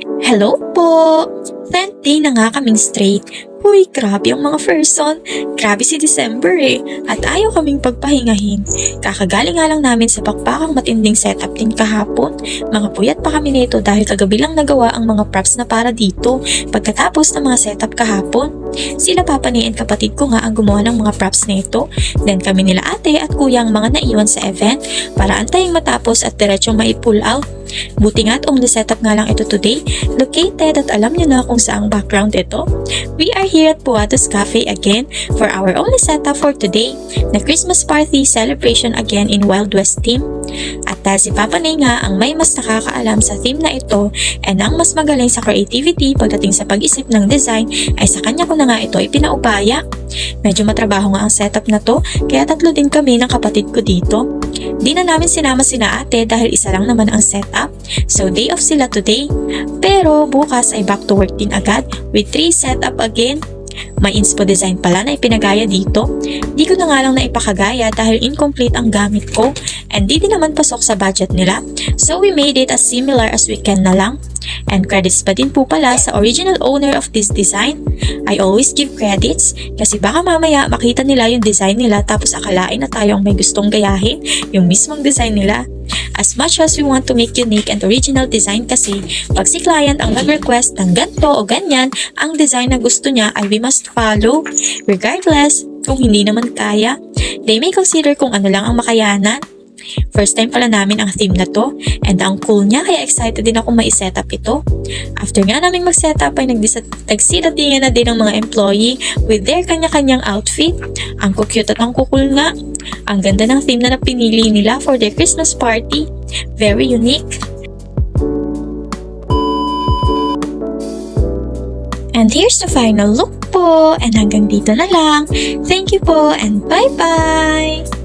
Hello po! 10 na nga kaming straight. Uy, grabe ang mga person. Grabe si December eh. At ayaw kaming pagpahingahin. Kakagaling nga lang namin sa pakpakang matinding setup din kahapon. Mga puyat pa kami nito dahil kagabi lang nagawa ang mga props na para dito. Pagkatapos ng mga setup kahapon, sila papa ni and kapatid ko nga ang gumawa ng mga props nito. Then kami nila ate at kuya ang mga naiwan sa event para antayin matapos at diretsong mai-pull out. Buti nga't only setup nga lang ito today, located at alam nyo na kung saang background ito. We are here at Puatos Cafe again for our only setup for today, na Christmas party celebration again in Wild West theme. At dahil si Papa Nay nga ang may mas nakakaalam sa theme na ito and ang mas magaling sa creativity pagdating sa pag-isip ng design, ay sa kanya ko na nga ito ipinaubaya. Medyo matrabaho nga ang setup na to, kaya tatlo din kami ng kapatid ko dito. Di na namin sinama sina ate dahil isa lang naman ang setup, so day off sila today. Pero bukas ay back to work din agad with 3 setup again. May inspo design pala na ipinagaya dito. Di ko na nga lang na ipakagaya dahil incomplete ang gamit ko and di din naman pasok sa budget nila. So we made it as similar as we can na lang. And credits pa din po pala sa original owner of this design. I always give credits kasi baka mamaya makita nila yung design nila tapos akalain na tayo ang may gustong gayahin yung mismong design nila. As much as we want to make unique and original design kasi, pag si client ang nag-request ng ganito o ganyan, ang design na gusto niya ay we must follow. Regardless, kung hindi naman kaya, they may consider kung ano lang ang makayanan. First time pala namin ang theme na to and ang cool niya kaya excited din ako mai-setup ito. After nga namin mag-setup ay nagsidatingan na din ang mga employee with their kanya-kanyang outfit. Ang cute at ang cool nga. Ang ganda ng theme na napinili nila for their Christmas party. Very unique. And here's the final look po and hanggang dito na lang. Thank you po and bye-bye!